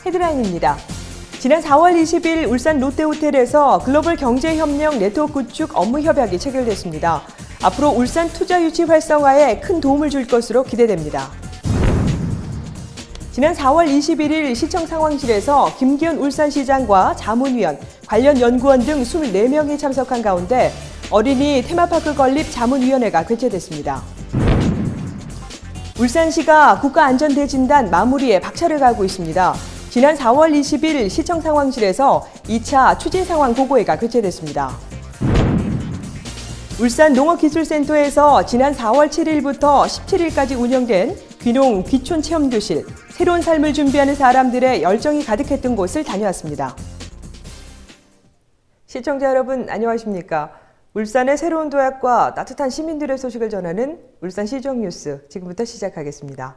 헤드라인입니다. 지난 4월 20일 울산 롯데호텔에서 글로벌 경제협력 네트워크 구축 업무 협약이 체결됐습니다. 앞으로 울산 투자 유치 활성화에 큰 도움을 줄 것으로 기대됩니다. 지난 4월 21일 시청 상황실에서 김기현 울산시장과 자문위원, 관련 연구원 등 24명이 참석한 가운데 어린이 테마파크 건립 자문위원회가 개최됐습니다. 울산시가 국가안전대진단 마무리에 박차를 가하고 있습니다. 지난 4월 20일 시청 상황실에서 2차 추진 상황 보고회가 개최됐습니다. 울산 농업기술센터에서 지난 4월 7일부터 17일까지 운영된 귀농 귀촌 체험교실, 새로운 삶을 준비하는 사람들의 열정이 가득했던 곳을 다녀왔습니다. 시청자 여러분 안녕하십니까? 울산의 새로운 도약과 따뜻한 시민들의 소식을 전하는 울산시정뉴스 지금부터 시작하겠습니다.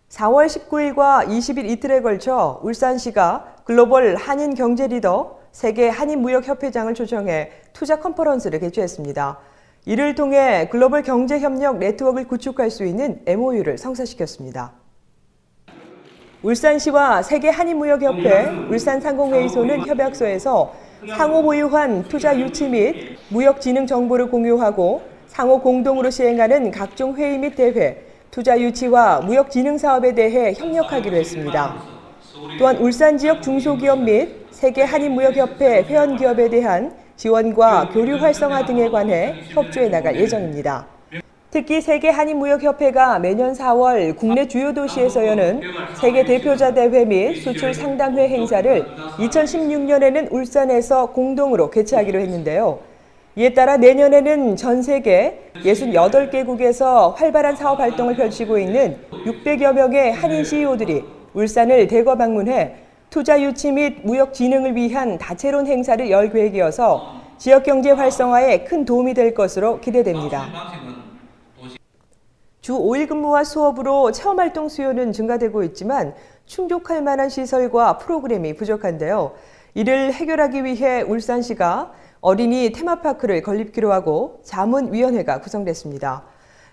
4월 19일과 20일 이틀에 걸쳐 울산시가 글로벌 한인 경제 리더 세계 한인무역협회장을 초청해 투자 컨퍼런스를 개최했습니다. 이를 통해 글로벌 경제협력 네트워크를 구축할 수 있는 MOU를 성사시켰습니다. 울산시와 세계 한인무역협회 울산상공회의소는 협약서에서 상호 보유한 투자 유치 및 무역 진흥 정보를 공유하고 상호 공동으로 시행하는 각종 회의 및 대회, 투자 유치와 무역 진흥 사업에 대해 협력하기로 했습니다. 또한 울산 지역 중소기업 및 세계 한인무역협회 회원기업에 대한 지원과 교류 활성화 등에 관해 협조해 나갈 예정입니다. 특히 세계 한인무역협회가 매년 4월 국내 주요 도시에서 여는 세계 대표자 대회 및 수출 상담회 행사를 2016년에는 울산에서 공동으로 개최하기로 했는데요. 이에 따라 내년에는 전 세계 68개국에서 활발한 사업 활동을 펼치고 있는 600여 명의 한인 CEO들이 울산을 대거 방문해 투자 유치 및 무역 진흥을 위한 다채로운 행사를 열 계획이어서 지역 경제 활성화에 큰 도움이 될 것으로 기대됩니다. 주 5일 근무와 수업으로 체험활동 수요는 증가되고 있지만 충족할 만한 시설과 프로그램이 부족한데요. 이를 해결하기 위해 울산시가 어린이 테마파크를 건립기로 하고 자문위원회가 구성됐습니다.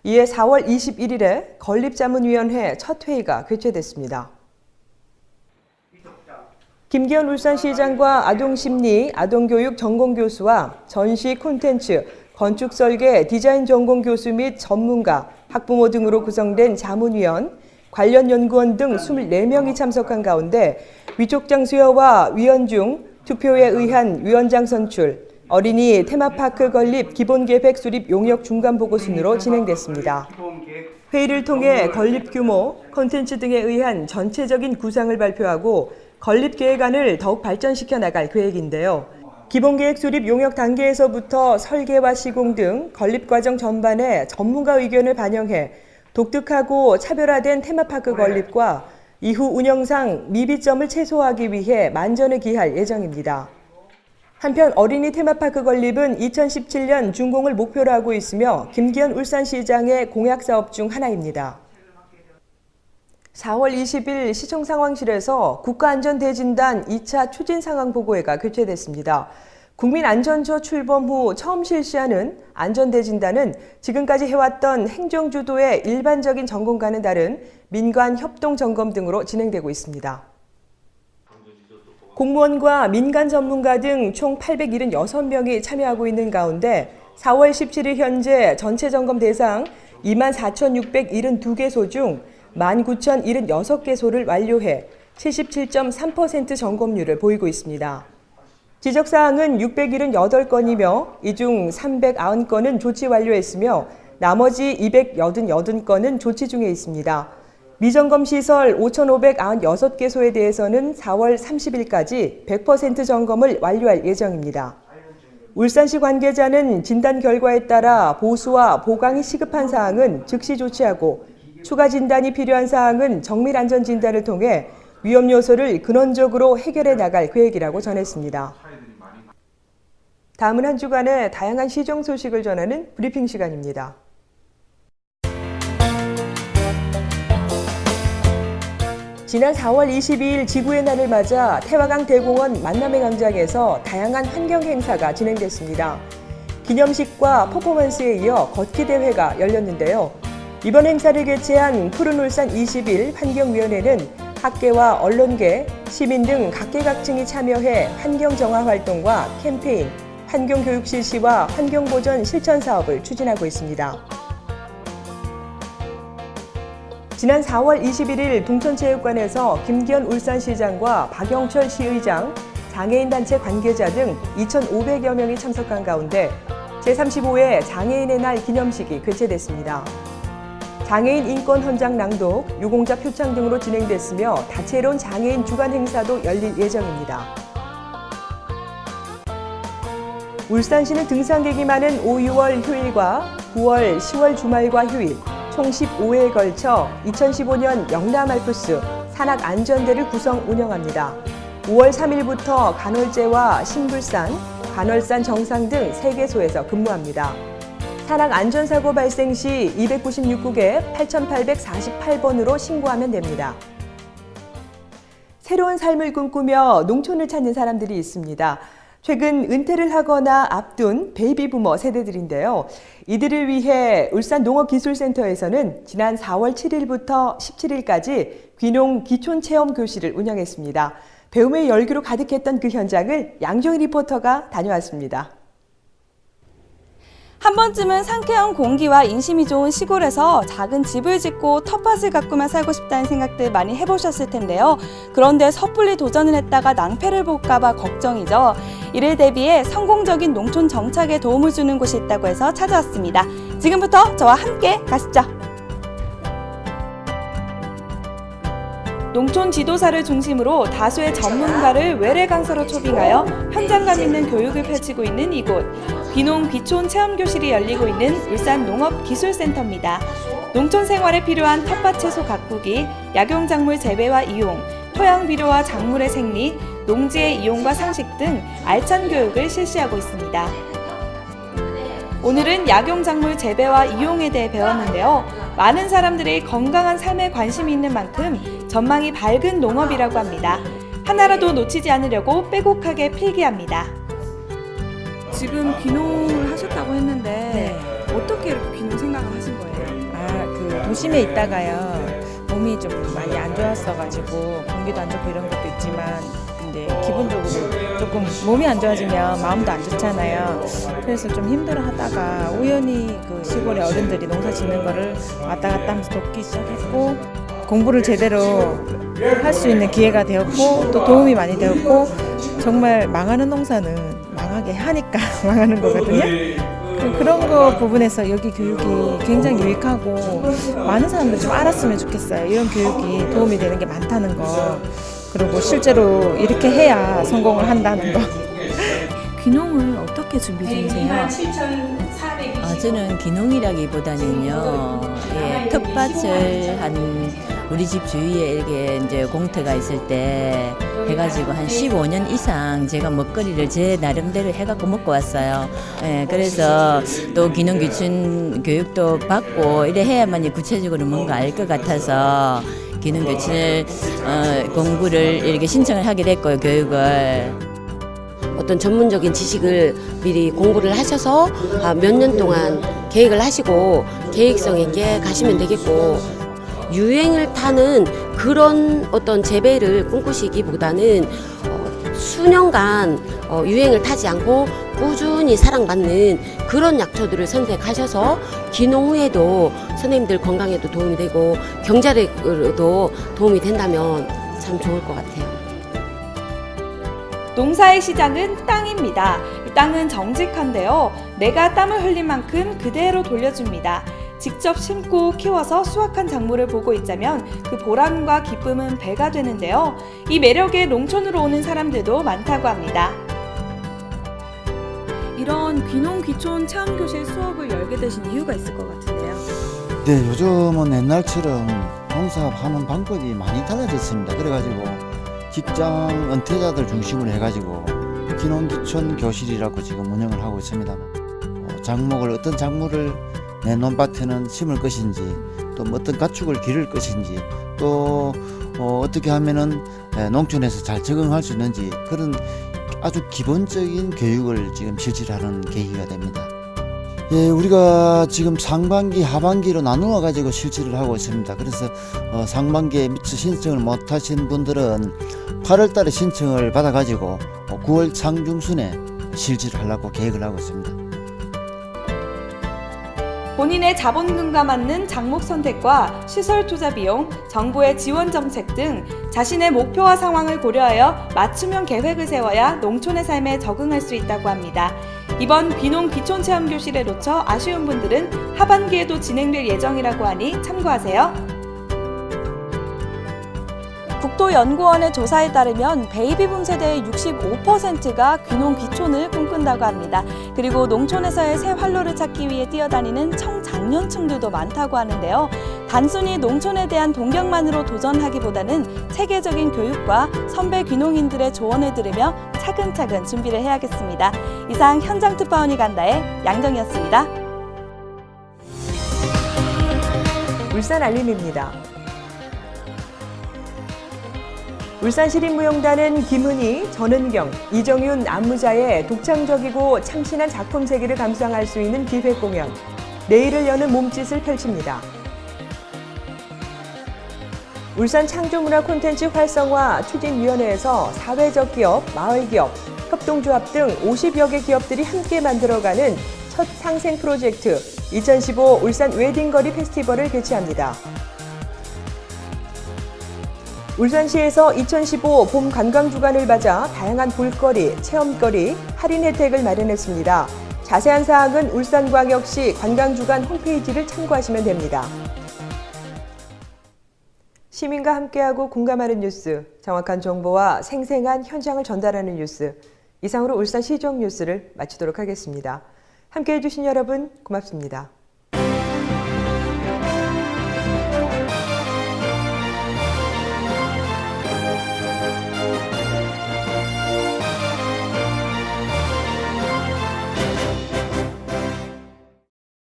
이에 4월 21일에 건립자문위원회 첫 회의가 개최됐습니다. 김기현 울산시장과 아동심리, 아동교육 전공교수와 전시 콘텐츠, 건축설계, 디자인 전공교수 및 전문가, 학부모 등으로 구성된 자문위원, 관련 연구원 등 24명이 참석한 가운데 위촉장 수여와 위원 중 투표에 의한 위원장 선출, 어린이 테마파크 건립 기본계획 수립 용역 중간보고 순으로 진행됐습니다. 회의를 통해 건립 규모, 콘텐츠 등에 의한 전체적인 구상을 발표하고 건립 계획안을 더욱 발전시켜 나갈 계획인데요. 기본계획 수립 용역 단계에서부터 설계와 시공 등 건립 과정 전반에 전문가 의견을 반영해 독특하고 차별화된 테마파크 건립과 이후 운영상 미비점을 최소화하기 위해 만전을 기할 예정입니다. 한편 어린이 테마파크 건립은 2017년 준공을 목표로 하고 있으며 김기현 울산시장의 공약사업 중 하나입니다. 4월 20일 시청 상황실에서 국가안전대진단 2차 추진상황보고회가 개최됐습니다. 국민안전처 출범 후 처음 실시하는 안전대진단은 지금까지 해왔던 행정주도의 일반적인 점검과는 다른 민관 협동 점검 등으로 진행되고 있습니다. 공무원과 민간 전문가 등 총 876명이 참여하고 있는 가운데 4월 17일 현재 전체 점검 대상 24,672개소 중 19,076개소를 완료해 77.3% 점검률을 보이고 있습니다. 지적사항은 678건이며 이 중 390건은 조치 완료했으며 나머지 288건은 조치 중에 있습니다. 미점검 시설 5,596개소에 대해서는 4월 30일까지 100% 점검을 완료할 예정입니다. 울산시 관계자는 진단 결과에 따라 보수와 보강이 시급한 사항은 즉시 조치하고 추가 진단이 필요한 사항은 정밀 안전 진단을 통해 위험 요소를 근원적으로 해결해 나갈 계획이라고 전했습니다. 다음은 한 주간의 다양한 시정 소식을 전하는 브리핑 시간입니다. 지난 4월 22일 지구의 날을 맞아 태화강 대공원 만남의 광장에서 다양한 환경 행사가 진행됐습니다. 기념식과 퍼포먼스에 이어 걷기 대회가 열렸는데요. 이번 행사를 개최한 푸른 울산 21 환경위원회는 학계와 언론계, 시민 등 각계각층이 참여해 환경정화 활동과 캠페인, 환경교육 실시와 환경보전 실천 사업을 추진하고 있습니다. 지난 4월 21일 동천체육관에서 김기현 울산시장과 박영철 시의장, 장애인단체 관계자 등 2,500여 명이 참석한 가운데 제35회 장애인의 날 기념식이 개최됐습니다. 장애인 인권 헌장 낭독, 유공자 표창 등으로 진행됐으며 다채로운 장애인 주간 행사도 열릴 예정입니다. 울산시는 등산객이 많은 5, 6월 휴일과 9월, 10월 주말과 휴일, 총 15회에 걸쳐 2015년 영남알프스 산악안전대를 구성 운영합니다. 5월 3일부터 간헐제와 신불산, 간헐산 정상 등 3개소에서 근무합니다. 산악안전사고 발생 시 296국에 8,848번으로 신고하면 됩니다. 새로운 삶을 꿈꾸며 농촌을 찾는 사람들이 있습니다. 최근 은퇴를 하거나 앞둔 베이비부머 세대들인데요. 이들을 위해 울산농업기술센터에서는 지난 4월 7일부터 17일까지 귀농 기촌체험교실을 운영했습니다. 배움의 열기로 가득했던 그 현장을 양정희 리포터가 다녀왔습니다. 한 번쯤은 상쾌한 공기와 인심이 좋은 시골에서 작은 집을 짓고 텃밭을 가꾸며 살고 싶다는 생각들 많이 해보셨을 텐데요. 그런데 섣불리 도전을 했다가 낭패를 볼까 봐 걱정이죠. 이를 대비해 성공적인 농촌 정착에 도움을 주는 곳이 있다고 해서 찾아왔습니다. 지금부터 저와 함께 가시죠. 농촌 지도사를 중심으로 다수의 전문가를 외래 강사로 초빙하여 현장감 있는 교육을 펼치고 있는 이곳. 귀농 귀촌 체험교실이 열리고 있는 울산농업기술센터입니다. 농촌 생활에 필요한 텃밭 채소 가꾸기, 약용작물 재배와 이용, 토양 비료와 작물의 생리, 농지의 이용과 상식 등 알찬 교육을 실시하고 있습니다. 오늘은 약용작물 재배와 이용에 대해 배웠는데요. 많은 사람들이 건강한 삶에 관심이 있는 만큼 전망이 밝은 농업이라고 합니다. 하나라도 놓치지 않으려고 빼곡하게 필기합니다. 지금 귀농을 하셨다고 했는데 어떻게 이렇게 귀농 생각을 하신 거예요? 도심에 있다가요 몸이 좀 많이 안 좋았어가지고 공기도 안 좋고 이런 것도 있지만 근데 기본적으로 조금 몸이 안 좋아지면 마음도 안 좋잖아요. 그래서 좀 힘들어하다가 우연히 그 시골의 어른들이 농사 짓는 거를 왔다 갔다 하면서 돕기 시작했고 공부를 제대로 할 수 있는 기회가 되었고 또 도움이 많이 되었고 정말 망하는 농사는 망하게 하니까 망하는 거거든요. 그런 거 부분에서 여기 교육이 굉장히 유익하고 많은 사람들이 좀 알았으면 좋겠어요. 이런 교육이 도움이 되는 게 많다는 거. 그리고 실제로 이렇게 해야 성공을 한다는 거. 귀농을 어떻게 준비 중이세요? 저는 귀농이라기보다는요, 텃밭을 우리 집 주위에 이렇게 이제 공터가 있을 때 해가지고 한 15년 이상 제가 먹거리를 제 나름대로 해갖고 먹고 왔어요. 그래서 또 귀농 귀촌 교육도 받고 이래 해야만 구체적으로 뭔가 알 것 같아서 귀농 귀촌을 공부를 이렇게 신청을 하게 됐고요, 교육을. 어떤 전문적인 지식을 미리 공부를 하셔서 몇 년 동안 계획을 하시고 계획성 있게 가시면 되겠고, 유행을 타는 그런 어떤 재배를 꿈꾸시기보다는 수년간 유행을 타지 않고 꾸준히 사랑받는 그런 약초들을 선택하셔서 귀농 후에도 선생님들 건강에도 도움이 되고 경제력으로도 도움이 된다면 참 좋을 것 같아요. 농사의 시작은 땅입니다. 이 땅은 정직한데요. 내가 땀을 흘린 만큼 그대로 돌려줍니다. 직접 심고 키워서 수확한 작물을 보고 있자면 그 보람과 기쁨은 배가 되는데요. 이 매력에 농촌으로 오는 사람들도 많다고 합니다. 이런 귀농 귀촌 체험교실 수업을 열게 되신 이유가 있을 것 같은데요. 네, 요즘은 옛날처럼 농사하는 방법이 많이 달라졌습니다. 그래가지고 직장 은퇴자들 중심으로 해가지고 귀농 귀촌 교실이라고 지금 운영을 하고 있습니다. 어떤 작물을 내 논밭에는 심을 것인지, 또 어떤 가축을 기를 것인지, 또 어떻게 하면은 농촌에서 잘 적응할 수 있는지, 그런 아주 기본적인 교육을 지금 실시하는 계기가 됩니다. 예, 우리가 지금 상반기, 하반기로 나누어 가지고 실시를 하고 있습니다. 그래서 상반기에 미처 신청을 못 하신 분들은 8월 달에 신청을 받아 가지고 9월 상중순에 실시를 하려고 계획을 하고 있습니다. 본인의 자본금과 맞는 작목 선택과 시설 투자 비용, 정부의 지원 정책 등 자신의 목표와 상황을 고려하여 맞춤형 계획을 세워야 농촌의 삶에 적응할 수 있다고 합니다. 이번 귀농 귀촌체험교실에 놓쳐 아쉬운 분들은 하반기에도 진행될 예정이라고 하니 참고하세요. 국토연구원의 조사에 따르면 베이비붐 세대의 65%가 귀농 귀촌을 꿈꾼다고 합니다. 그리고 농촌에서의 새 활로를 찾기 위해 뛰어다니는 청장년층들도 많다고 하는데요. 단순히 농촌에 대한 동경만으로 도전하기보다는 체계적인 교육과 선배 귀농인들의 조언을 들으며 차근차근 준비를 해야겠습니다. 이상 현장 특파원이 간다의 양정이었습니다. 울산 알림입니다. 울산시립무용단은 김은희, 전은경, 이정윤 안무자의 독창적이고 참신한 작품 세계를 감상할 수 있는 기획공연, 내일을 여는 몸짓을 펼칩니다. 울산 창조문화 콘텐츠 활성화 추진위원회에서 사회적 기업, 마을기업, 협동조합 등 50여 개 기업들이 함께 만들어가는 첫 상생 프로젝트 2015 울산 웨딩거리 페스티벌을 개최합니다. 울산시에서 2015 봄 관광주간을 맞아 다양한 볼거리, 체험거리, 할인 혜택을 마련했습니다. 자세한 사항은 울산광역시 관광주간 홈페이지를 참고하시면 됩니다. 시민과 함께하고 공감하는 뉴스, 정확한 정보와 생생한 현장을 전달하는 뉴스. 이상으로 울산시정 뉴스를 마치도록 하겠습니다. 함께해 주신 여러분 고맙습니다.